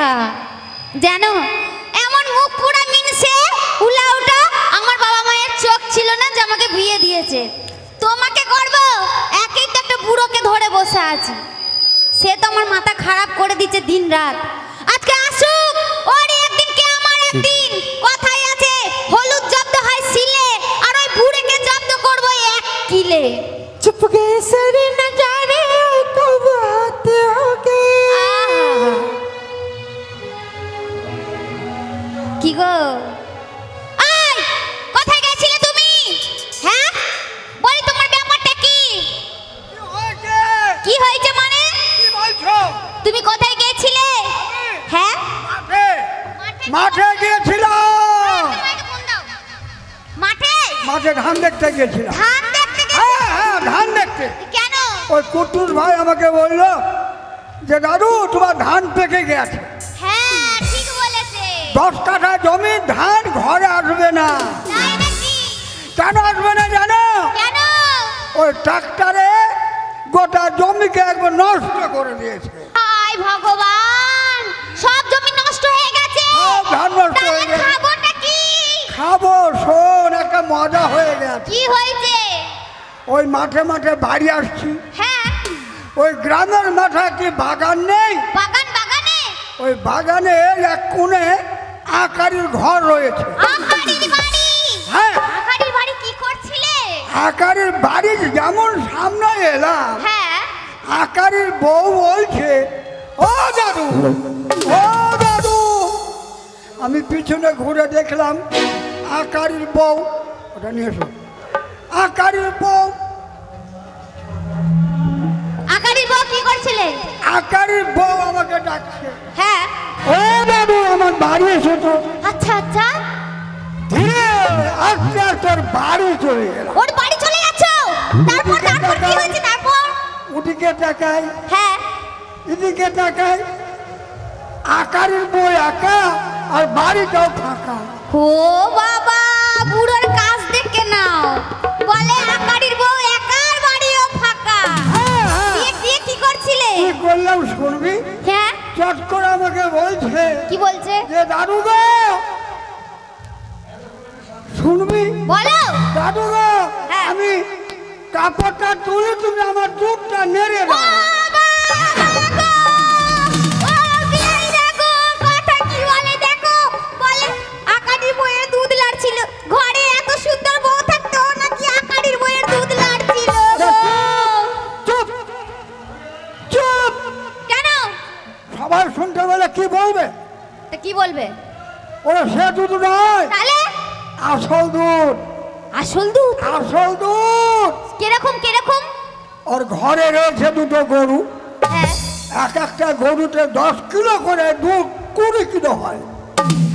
একা জানো এমন মুখ পুরা মিনসে উলা উঠা আমার বাবা মায়ের চোখ ছিল না যে আমাকে বিয়ে দিয়েছে তোমাকে করব একই তো একটা বুড়োকে ধরে বসে আছে সে তো আমার মাথা খারাপ করে দিচ্ছে দিন রাত আজকে আসুক ওর একদিন কে আমার একদিন কথাই আছে হলুদ জব্দ হয় সিলে আর ওই বুড়োকে জব্দ করব এক কিলে চুপকে সরে না যা রে তো বাত হোগে কি গো আই কোথায় গেছিলে তুমি হ্যাঁ বলি তোমার ব্যাপারটা কি কি হয়েছে মানে কি বলছো তুমি কোথায় গিয়েছিলে হ্যাঁ মাঠে গিয়েছিলাম মাঠে মাঠে ধান দেখতে গিয়েছিলাম ধান দেখতে হ্যাঁ ধান দেখতে কেন ওই কুটুস ভাই আমাকে বললো যে দাদু তোমার ধান পেকে গেছে হ্যাঁ ঠিক বলেছে 10 কাঠা জমি ধান ঘরে আসবে না তাই নাকি কেন আসবে না জানো কেন ওই ট্রাক্টরে গোটা জমিকে একবার নষ্ট করে দিয়েছে হায় ভগবান সব জমি নষ্ট হয়ে গেছে সব ধান নষ্ট হয়ে তাহলে গেছে খাবোটা কি খাবো শোন একটা মজা হয়ে গেছে কি হয়েছে ওই মাঠে মাঠে বাড়ি আসছি হ্যাঁ ওই গ্রামের মাঠে কি বাগান নেই বাগানে ওই বাগানের এক কোণে আকারির ঘর রয়েছে আকারির বাড়ি হ্যাঁ আকারির বাড়ি কি করছিলে আকারির বাড়ি যেমন সামনে এলাম হ্যাঁ আকারির বউ বলছে ও দাদু ও দাদু আমি পিছনে ঘুরে দেখলাম আকারির বউ ওটা নিয়ে এসো আকারির বউ আকারির বউ কি করছিলে আকারির বউ আমাকে ডাকছে হ্যাঁ ও দাদু আমার বাড়ি এসো তো আচ্ছা আচ্ছা ধীরে আস্তে আস্তে বাড়ি চলে গেলাম ওর বাড়ি চলে গেছো তারপর কি হয়েছে তারপর ওদিকে তাকাই হ্যাঁ এদিকে তাকাই আকারের বই একা আর বাড়িটাও ফাঁকা ও বাবা বুড়োর কাজ দেখে নাও বলে আকারির বউ একার বাড়িও ফাঁকা দিয়ে কি করছিলে কি করলাম শুনবি হ্যাঁ চট করে আমাকে বলছে কি বলছে যে দাদু গো শুনবি বলো দাদু গো হ্যাঁ। আমি কাপড়টা তুলে তুমি আমার দুধটা নেড়ে দাও সবাই শুনতে বলে কি বলবে কি বলবে ওরা সে দুধ নয় তাহলে আসল দুধ আসল দুধ আসল দুধ কিরকম কিরকম ওর ঘরে রয়েছে দুটো গরু হ্যাঁ এক একটা গরুতে 10 কিলো করে দুধ 20 কিলো হয়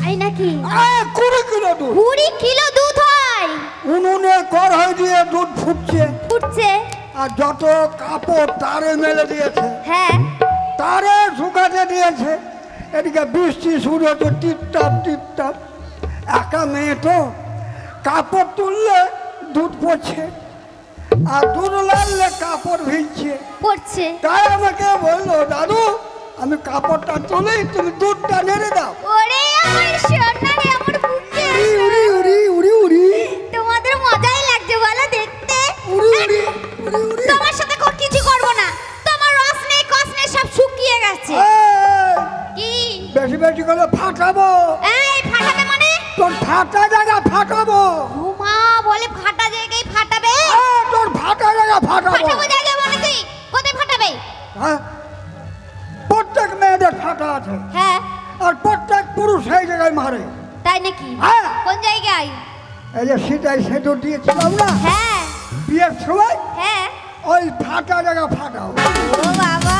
আই নাকি 20 কিলো দুধ 20 কিলো দুধ হয় উনুনে কড়াই দিয়ে দুধ ফুটছে ফুটছে আর যত কাপড় তারে মেলে দিয়েছে হ্যাঁ তারে শুকাতে দিয়েছে এদিকে বৃষ্টি শুরু হতো টিপটাপ টিপটাপ একা মেয়ে তো কাপড় তুললে দুধ পড়ছে আর দুধ লাগলে কাপড় ভিজছে পড়ছে তাই আমাকে বললো দাদু আমি কাপড়টা তুলেই তুমি দুধটা নেড়ে দাও ওরে আমার সোনা রে আমার বুকে উড়ি উড়ি উড়ি উড়ি উড়ি তোমাদের মজাই লাগছে বলো দেখতে উড়ি উড়ি উড়ি উড়ি তোমার সাথে কিছু করব না তোমার রস নেই কস নেই সব শুকিয়ে গেছে কি বেশি বেশি করে ফাটাবো এই ফাটাবে মানে তোর ফাটা জায়গা ফাটাবো ও মা বলে ফাটা জায়গায় ফাটাবে তোর ফাটা জায়গা ফাটাবো ফাটাবো জায়গা মানে তুই কোথায় ফাটাবে হ্যাঁ প্রত্যেক মেয়েদের ফাটা আছে হ্যাঁ আর প্রত্যেক পুরুষ সেই জায়গায় মারে তাই নাকি হ্যাঁ কোন জায়গায় এই যে সেটাই সেটা দিয়েছিলাম না হ্যাঁ বিয়ের সময় হ্যাঁ ওই ফাটা জায়গা ফাটাও ও বাবা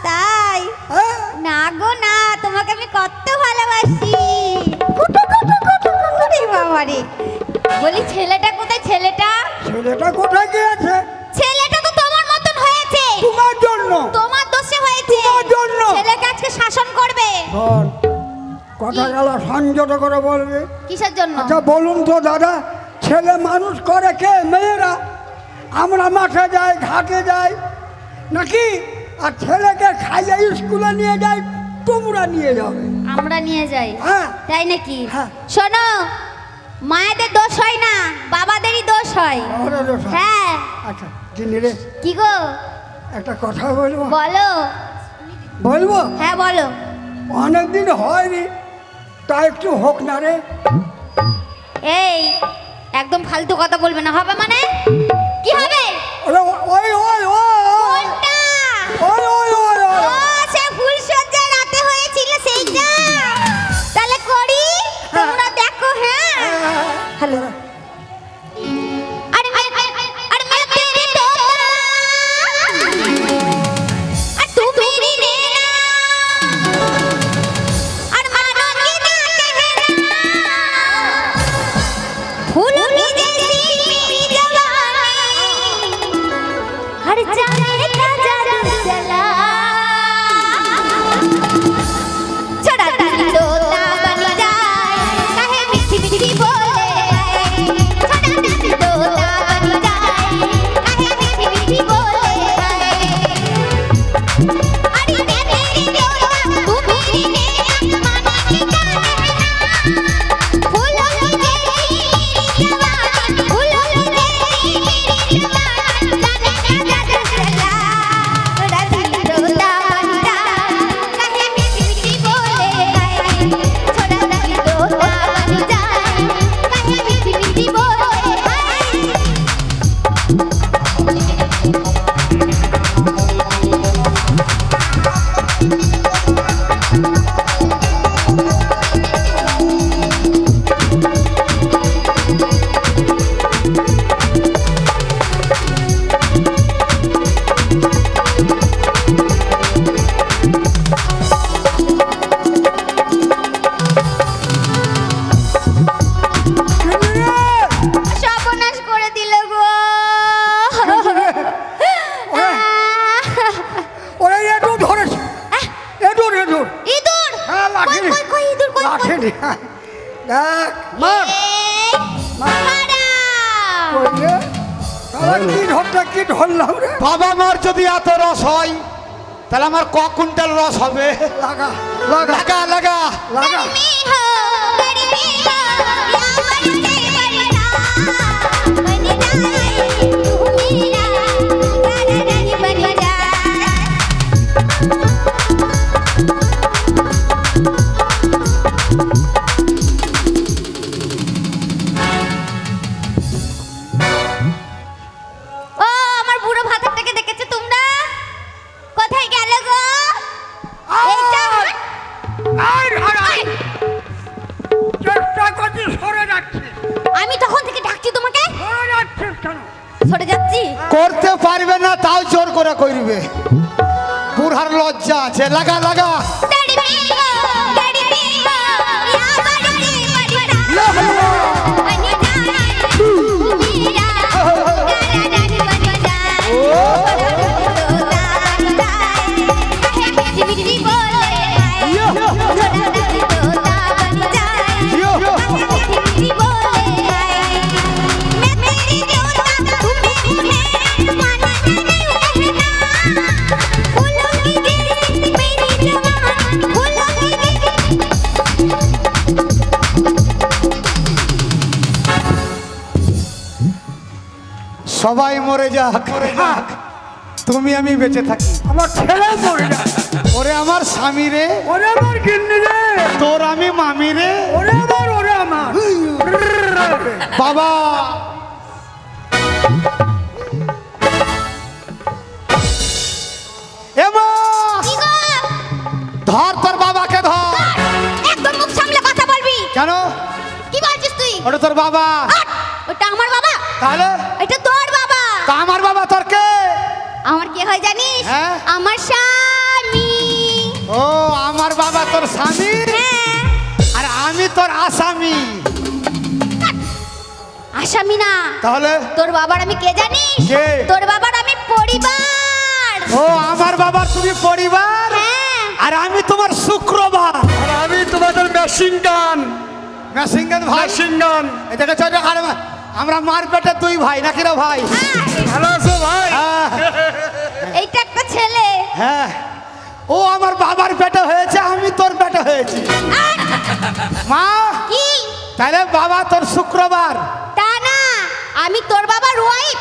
তাই হ্যাঁ না গো না তোমাকে আমি কত ভালোবাসি বাবা রে বলি ছেলেটা কোথায় ছেলেটা ছেলেটা কোথায় গিয়েছে ছেলেটা তো তোমার মতন হয়েছে তোমার জন্য তোমার দোষে হয়েছে তোমার জন্য ছেলেকে আজকে শাসন করবে শোন কথা গেল সংযত করে বলবে কিসের জন্য আচ্ছা বলুন তো দাদা ছেলে মানুষ করে কে মেয়েরা আমরা মাঠে যাই ঘাটে যাই নাকি আর ছেলেকে খাইয়ে স্কুলে নিয়ে যাই তোমরা নিয়ে যাবে। আমরা নিয়ে যাই, হ্যাঁ তাই নাকি? হ্যাঁ। শোনো, মায়েদের দোষ হয় না, বাবাদেরই দোষ হয়। আমারও দোষ হয়। হ্যাঁ। আচ্ছা জিনি রে, কি গো? একটা কথা বলবো? বলো। বলবো? হ্যাঁ বলো। অনেকদিন হয়নি, তা একটু হোক না রে। এই একদম ফালতু কথা বলবে না। হবে মানে কি হবে? ওরে ওই ওই ওই কোনটা? ওই ওই ওই ও সে ফুলসজ্জা রাতে হয়েছিল সেইটা। তাহলে করি, তোমরা দেখো। হ্যাঁ হ্যালো। अरे मैं तेरे तोता और तू मेरी नैना और मानोगी ना कहना फूलों की जैसी मेरी जवानी हर जाने का जादू चला छोड़ा दिल तोता बन जाए कहे मीठी मीठी बोले বাবা মার যদি এত রস হয় তাহলে আমার ক কুইন্টাল রস হবে? লাগা লাগা লাগা লাগা করতে পারবে না তাও জোর করে করবে। বুড়ার লজ্জা আছে। লাগা লাগা সবাই মরে যাক, তুমি আমি বেঁচে থাকি। আমার ছেলে মরে যায়। ওরে আমার স্বামী রে, ওরে আমার গিন্নি রে, তোর আমি মামি রে। ওরে আমার বাবা ধর, তোর বাবাকে ধর। একদম মুখ সামলে কথা বলবি। কেন? কি বলছিস তুই? ওটা তোর বাবা। ওটা আমার বাবা। তাহলে এটা তোর বাবা। তা আমার বাবা তোর কে? আমার কি হয় জানিস? হ্যাঁ? আমার স্বামী। ও আমার বাবা তোর স্বামী, হ্যাঁ। আর আমি তোর আসামি। আসামি না। তাহলে তোর বাবার আমি কে জানিস? কে? তোর বাবার আমি পরিবার। ও আমার বাবার তুমি পরিবার, হ্যাঁ। আর আমি তোমার শুক্রবার। আর আমি তোমাদের মেশিন গান। মেশিন গান ভাই? Machine gun. এটাকে চলে আমরা মার পেটে দুই ভাই নাকি রে ভাই? ভালো আছো ভাই? হ্যাঁ এইটা একটা ছেলে। হ্যাঁ ও আমার বাবার পেটে হয়েছে, আমি তোর পেটে হয়েছি। মা কি? তাহলে বাবা তোর শুক্রবার। তা না, আমি তোর বাবার ওয়াইফ।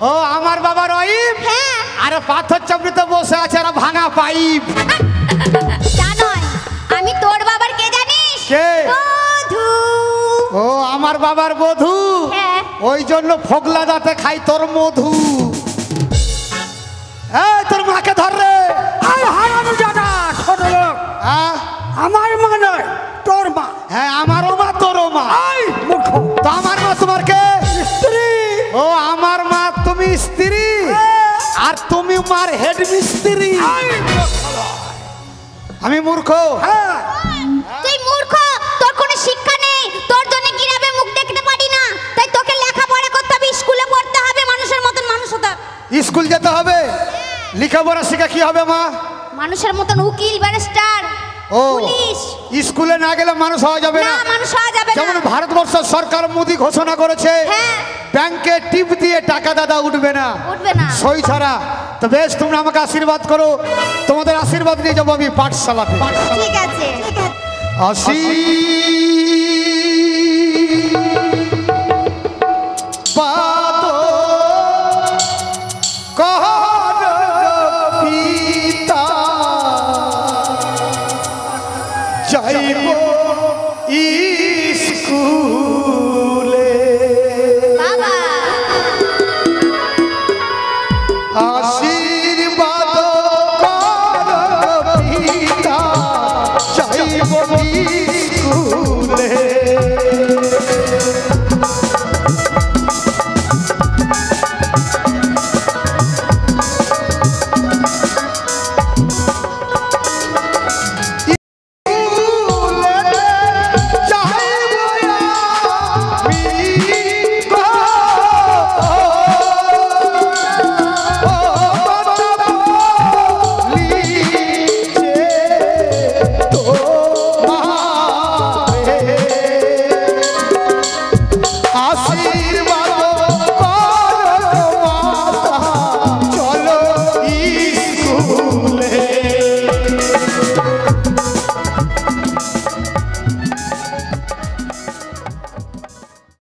ও আমার বাবার ওয়াইফ। হ্যাঁ। আরে পাথর চাপড়িতে বসে আছে আর ভাঙা পাইপ। তা নয়, আমি তোর বাবার কে জানিস? কে? বধূ। ও আমার বাবার বধূ। হ্যাঁ। ওই জন্য ফোগলা দাঁতে খাই তোর মধু। এই তোর মাকে ধর রে। আর হারানো জায়গা ছোট লোক, হ্যাঁ আমার মা নয় তোর মা। হ্যাঁ আমারও মা তোরও মা। এই মূর্খ তো আমার মা তোমার কে? স্ত্রী। ও আমার মা তুমি স্ত্রী, আর তুমি মার হেড মিস্ত্রি। আমি মূর্খ। হ্যাঁ তুই মূর্খ, তোর কোনো শিক্ষা নেই, তোর জন্য গিরাবে মুখ দেখতে পারি না, তাই তোকে লেখাপড়া করতে হবে, স্কুলে পড়তে হবে, মানুষের মতন মানুষ হতে হবে। স্কুল যেতে হবে, লেখাপড়া শিখে কি হবে মা? মানুষের মতন উকিল, ব্যারিস্টার, ও পুলিশ। স্কুলে না গেলে মানুষ হওয়া যাবে না, না। মানুষ হওয়া যাবে না। যেমন ভারতবর্ষ সরকার মোদি ঘোষণা করেছে, হ্যাঁ। ব্যাংকে টিপ দিয়ে টাকা দাদা উঠবে না, উঠবে না। সই ছাড়া। তো বেশ, তোমরা আমাকে আশীর্বাদ করো, তোমাদের আশীর্বাদ নিয়ে যাবো আমি পাঠশালাতে। ঠিক আছে। আশীর্বাদ কর পিতা, যাইব